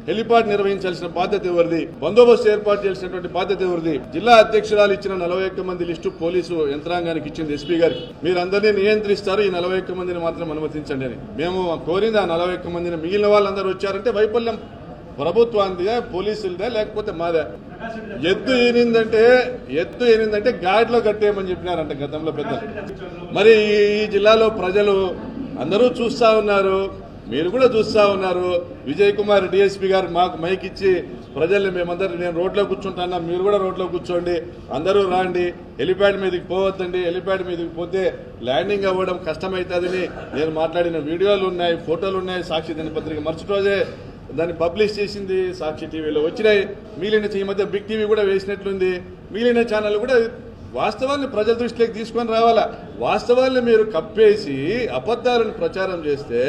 Helipad నిర్వహించాల్సిన బాధ్యత ఎవరిది? బందోబస్తు ఏర్పాటు చేయాల్సినటువంటి బాధ్యత ఎవరిది? జిల్లా అధ్యక్షురాలు ఇచ్చిన 41 మంది లిస్టు పోలీసు యంత్రాంగానికి ఇచ్చింది ఎస్పీ గారికి. మీరందరినీ నియంత్రిస్తారు, ఈ 41 మందిని మాత్రం అనుమతించండి అని. మేము కోరింది ఆ 41 మందిని. మిగిలిన వాళ్ళందరూ వచ్చారంటే వైఫల్యం ప్రభుత్వాందిగా, పోలీసులదే, లేకపోతే మాదే. ఎద్దు ఏనిందంటే గాడిలో కట్టేయమని చెప్పినారంట గతంలో పెద్దలు. మరి ఈ జిల్లాలో ప్రజలు అందరూ చూస్తా ఉన్నారు, మీరు కూడా చూస్తా ఉన్నారు. విజయ్ కుమార్ డిఎస్పీ గారు మాకు మైక్ ఇచ్చి ప్రజల్ని మేమందరూ, నేను రోడ్లో కూర్చుంటాను, మీరు కూడా రోడ్లో కూర్చోండి, అందరూ రాండి, హెలిప్యాడ్ మీదకి పోవద్దండి, హెలిప్యాడ్ మీదకి పోతే ల్యాండింగ్ అవ్వడం కష్టమవుతుందని నేను మాట్లాడిన వీడియోలు ఉన్నాయి, ఫోటోలు ఉన్నాయి. సాక్షి దినపత్రిక మరుసటి రోజే దాన్ని పబ్లిష్ చేసింది, సాక్షి టీవీలో వచ్చినాయి. మిగిలిన ఈ మధ్య బిగ్ టీవీ కూడా వేసినట్లుంది. మిగిలిన ఛానల్ కూడా వాస్తవాన్ని ప్రజల దృష్టిలోకి తీసుకొని రావాలా. వాస్తవాన్ని మీరు కప్పేసి అబద్ధాలను ప్రచారం చేస్తే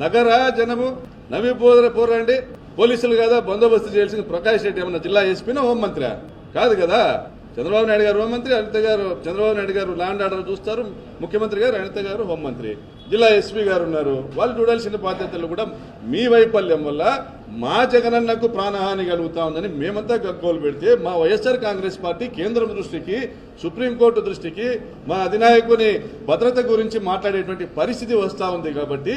నగర జనము నవ్విపోరండి. పోలీసులు కదా బందోబస్తు చేయాల్సింది. ప్రకాష్ రెడ్డి ఏమన్నా జిల్లా ఎస్పీనా, హోంమంత్రి కాదు కదా. చంద్రబాబు నాయుడు గారు హోంమంత్రి, అనిత గారు, చంద్రబాబు నాయుడు గారు ల్యాండ్ ఆర్డర్ చూస్తారు, ముఖ్యమంత్రి గారు, అనిత గారు హోంమంత్రి, జిల్లా ఎస్పీ గారు ఉన్నారు. వాళ్ళు చూడాల్సిన బాధ్యతలు కూడా మీ వైఫల్యం వల్ల మా జగనన్నకు ప్రాణహాని కలుగుతా ఉందని మేమంతా గగ్గోలు పెడితే, మా వైఎస్ఆర్ కాంగ్రెస్ పార్టీ కేంద్రం దృష్టికి, సుప్రీంకోర్టు దృష్టికి మా అధినాయకుని భద్రత గురించి మాట్లాడేటువంటి పరిస్థితి వస్తూ ఉంది. కాబట్టి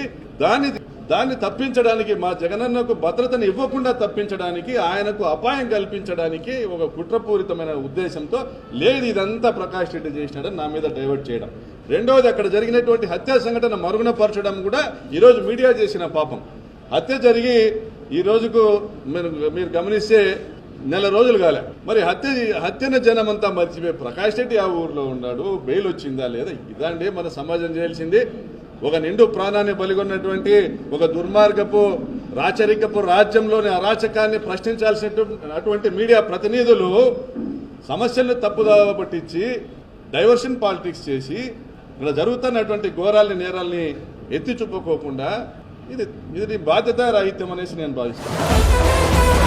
దాన్ని తప్పించడానికి, మా జగనన్నకు భద్రతను ఇవ్వకుండా తప్పించడానికి, ఆయనకు అపాయం కల్పించడానికి ఒక కుట్రపూరితమైన ఉద్దేశంతో లేదు, ఇదంతా ప్రకాష్ రెడ్డి చేసినాడని నా మీద డైవర్ట్ చేయడం. రెండవది, అక్కడ జరిగినటువంటి హత్యా సంఘటన మరుగునపరచడం కూడా ఈరోజు మీడియా చేసిన పాపం. హత్య జరిగి ఈ రోజుకు మీరు గమనిస్తే నెల రోజులు కాలే. మరి హత్యను జనం అంతా మర్చిపోయి ప్రకాష్ రెడ్డి ఆ ఊర్లో ఉన్నాడు, బెయిల్ వచ్చిందా లేదా? ఇదండి మన సమాజం చేయాల్సింది. ఒక నిండు ప్రాణాన్ని బలిగొన్నటువంటి ఒక దుర్మార్గపు రాచరికపు రాజ్యంలోని అరాచకాన్ని ప్రశ్నించాల్సినటువంటి మీడియా ప్రతినిధులు సమస్యలను తప్పుదావ పట్టించి డైవర్షన్ పాలిటిక్స్ చేసి ఇక్కడ జరుగుతున్నటువంటి ఘోరాలని, నేరాల్ని ఎత్తి చూపుకోకుండా ఇది బాధ్యత రాహిత్యం అనేసి నేను భావిస్తాను.